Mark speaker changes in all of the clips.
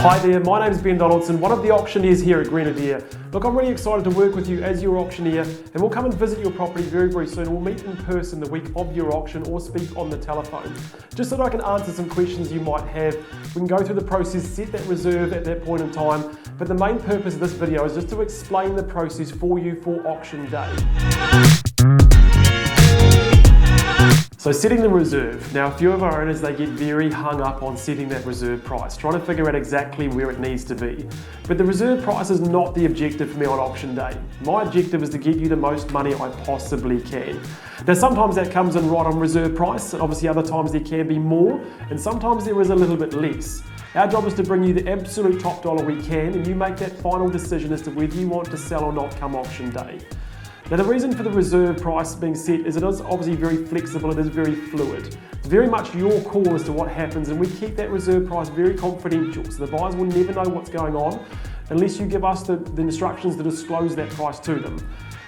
Speaker 1: Hi there, my name is Ben Donaldson, one of the auctioneers here at Grenadier. Look, I'm really excited to work with you as your auctioneer, and we'll come and visit your property very, very soon. We'll meet in person the week of your auction or speak on the telephone, just so that I can answer some questions you might have. We can go through the process, set that reserve at that point in time, but the main purpose of this video is just to explain the process for you for auction day. So setting the reserve. Now, a few of our owners, they get very hung up on setting that reserve price, trying to figure out exactly where it needs to be. But the reserve price is not the objective for me on auction day. My objective is to get you the most money I possibly can. Now, sometimes that comes in right on reserve price, and obviously other times there can be more, and sometimes there is a little bit less. Our job is to bring you the absolute top dollar we can, and you make that final decision as to whether you want to sell or not come auction day. Now, the reason for the reserve price being set is it is obviously very flexible, it is very fluid. It's very much your call as to what happens, and we keep that reserve price very confidential, so the buyers will never know what's going on unless you give us the instructions to disclose that price to them.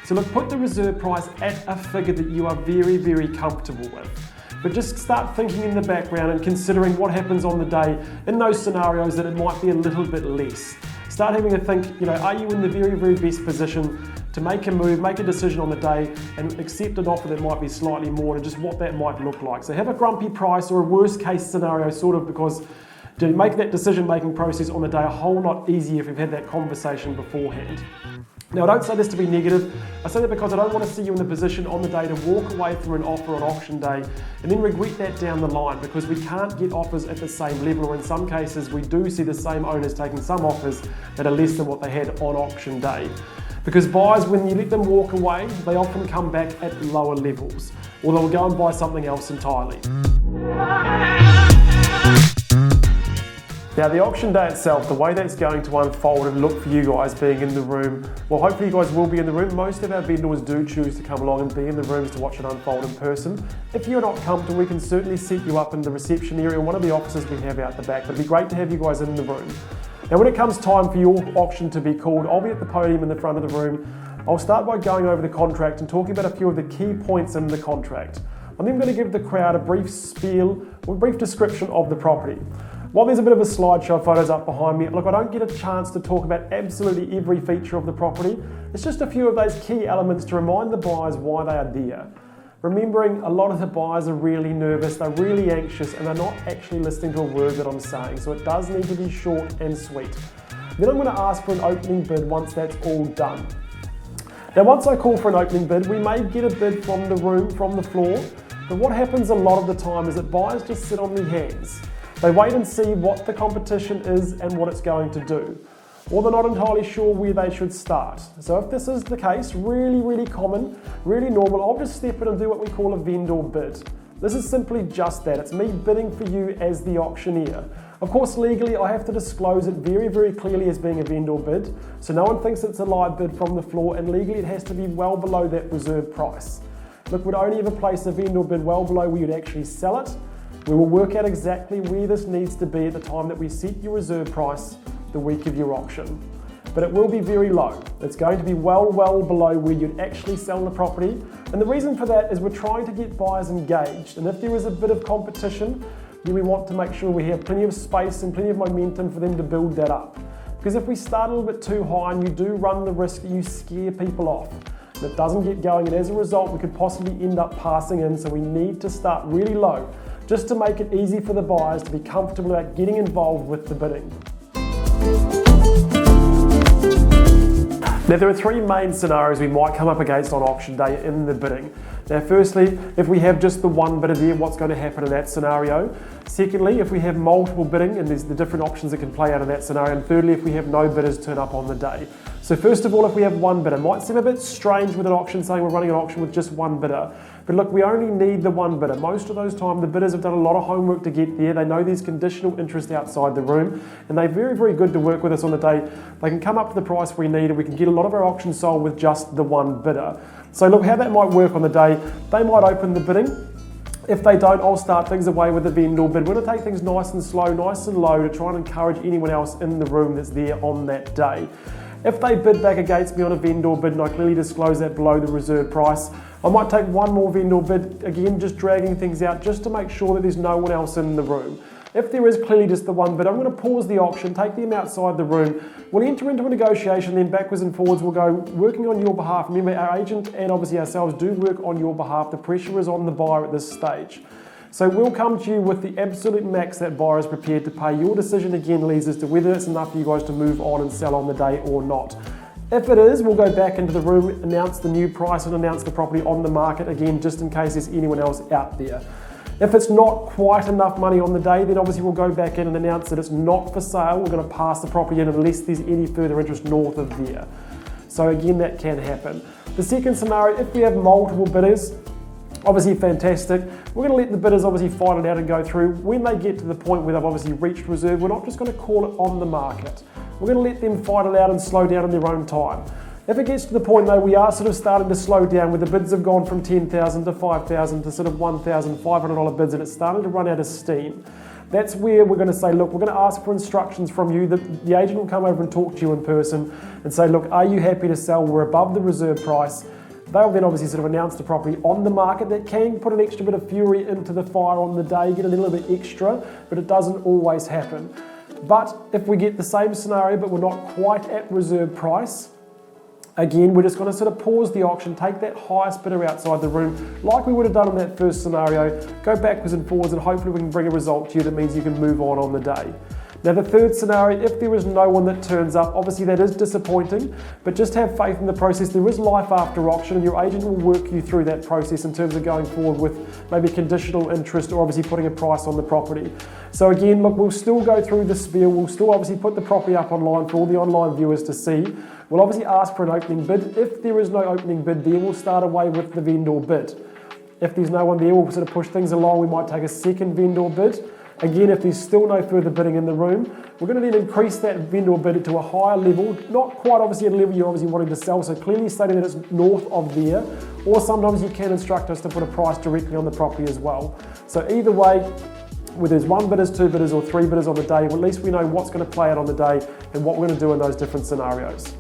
Speaker 1: So look, put the reserve price at a figure that you are very, very comfortable with. But just start thinking in the background and considering what happens on the day in those scenarios that it might be a little bit less. Start having a think, are you in the very, very best position to make a move, make a decision on the day and accept an offer that might be slightly more and just what that might look like. So have a grumpy price or a worst case scenario because to make that decision making process on the day a whole lot easier if you've had that conversation beforehand. Now, I don't say this to be negative, I say that because I don't want to see you in the position on the day to walk away from an offer on auction day and then regret that down the line, because we can't get offers at the same level, or in some cases we do see the same owners taking some offers that are less than what they had on auction day. Because buyers, when you let them walk away, they often come back at lower levels, or they'll go and buy something else entirely. Now, the auction day itself, the way that's going to unfold and look for you guys being in the room, well, hopefully you guys will be in the room. Most of our vendors do choose to come along and be in the rooms to watch it unfold in person. If you're not comfortable, we can certainly set you up in the reception area, one of the offices we have out the back, but it'd be great to have you guys in the room. Now, when it comes time for your auction to be called, I'll be at the podium in the front of the room. I'll start by going over the contract and talking about a few of the key points in the contract. I'm then going to give the crowd a brief spiel or a brief description of the property. While there's a bit of a slideshow of photos up behind me, look, I don't get a chance to talk about absolutely every feature of the property. It's just a few of those key elements to remind the buyers why they are there. Remembering a lot of the buyers are really nervous, they're really anxious, and they're not actually listening to a word that I'm saying, so it does need to be short and sweet. Then I'm going to ask for an opening bid once that's all done. Now, once I call for an opening bid, we may get a bid from the room, from the floor, but what happens a lot of the time is that buyers just sit on their hands. They wait and see what the competition is and what it's going to do, or they're not entirely sure where they should start. So if this is the case, really, really common, really normal, I'll just step in and do what we call a vendor bid. This is simply just that. It's me bidding for you as the auctioneer. Of course, legally, I have to disclose it very, very clearly as being a vendor bid, so no one thinks it's a live bid from the floor, and legally it has to be well below that reserve price. Look, we'd only ever place a vendor bid well below where you'd actually sell it. We will work out exactly where this needs to be at the time that we set your reserve price the week of your auction. But it will be very low. It's going to be well below where you'd actually sell the property. And the reason for that is we're trying to get buyers engaged. And if there is a bit of competition, then we want to make sure we have plenty of space and plenty of momentum for them to build that up. Because if we start a little bit too high, and you do run the risk that you scare people off, and it doesn't get going, and as a result, we could possibly end up passing in. So we need to start really low, just to make it easy for the buyers to be comfortable about getting involved with the bidding. Now, there are three main scenarios we might come up against on auction day in the bidding. Now, firstly, if we have just the one bidder there, what's going to happen in that scenario? Secondly, if we have multiple bidding, and there's the different options that can play out of that scenario. And thirdly, if we have no bidders turn up on the day. So first of all, if we have one bidder, it might seem a bit strange with an auction saying we're running an auction with just one bidder. But look, we only need the one bidder. Most of those time, the bidders have done a lot of homework to get there. They know there's conditional interest outside the room, and they're very, very good to work with us on the day. They can come up to the price we need, and we can get a lot of our auctions sold with just the one bidder. So look, how that might work on the day, they might open the bidding. If they don't, I'll start things away with the vendor bid. We're going to take things nice and slow, nice and low to try and encourage anyone else in the room that's there on that day. If they bid back against me on a vendor bid and I clearly disclose that below the reserve price, I might take one more vendor bid, again just dragging things out just to make sure that there's no one else in the room. If there is clearly just the one bid, I'm going to pause the auction, take them outside the room. We'll enter into a negotiation, then backwards and forwards we'll go working on your behalf. Remember, our agent and obviously ourselves do work on your behalf. The pressure is on the buyer at this stage. So we'll come to you with the absolute max that buyer is prepared to pay. Your decision again leads as to whether it's enough for you guys to move on and sell on the day or not. If it is, we'll go back into the room, announce the new price and announce the property on the market again, just in case there's anyone else out there. If it's not quite enough money on the day, then obviously we'll go back in and announce that it's not for sale. We're going to pass the property in unless there's any further interest north of there. So again, that can happen. The second scenario, if we have multiple bidders, obviously fantastic. We're going to let the bidders obviously fight it out and go through. When they get to the point where they've obviously reached reserve, we're not just going to call it on the market. We're going to let them fight it out and slow down in their own time. If it gets to the point though, we are sort of starting to slow down where the bids have gone from 10,000 to 5,000 to sort of $1,500 bids and it's starting to run out of steam. That's where we're going to say, look, we're going to ask for instructions from you. The agent will come over and talk to you in person and say, look, are you happy to sell? We're above the reserve price. They'll then obviously sort of announce the property on the market. That can put an extra bit of fury into the fire on the day, get a little bit extra, but it doesn't always happen. But if we get the same scenario, but we're not quite at reserve price, again, we're just going to sort of pause the auction, take that highest bidder outside the room, like we would have done in that first scenario, go backwards and forwards, and hopefully we can bring a result to you that means you can move on the day. Now the third scenario, if there is no one that turns up, obviously that is disappointing, but just have faith in the process. There is life after auction and your agent will work you through that process in terms of going forward with maybe conditional interest or obviously putting a price on the property. So again, look, we'll still go through the spiel, we'll still obviously put the property up online for all the online viewers to see. We'll obviously ask for an opening bid. If there is no opening bid there, we'll start away with the vendor bid. If there's no one there, we'll sort of push things along. We might take a second vendor bid. Again, if there's still no further bidding in the room, we're going to then increase that vendor bid to a higher level, not quite obviously at a level you're obviously wanting to sell, so clearly stating that it's north of there, or sometimes you can instruct us to put a price directly on the property as well. So either way, whether there's one bidders, two bidders, or three bidders on the day, well, at least we know what's going to play out on the day and what we're going to do in those different scenarios.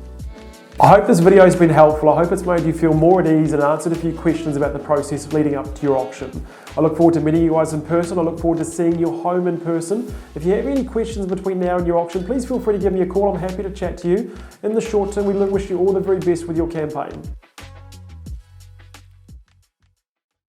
Speaker 1: I hope this video has been helpful. I hope it's made you feel more at ease and answered a few questions about the process leading up to your auction. I look forward to meeting you guys in person. I look forward to seeing your home in person. If you have any questions between now and your auction, please feel free to give me a call. I'm happy to chat to you. In the short term, we wish you all the very best with your campaign.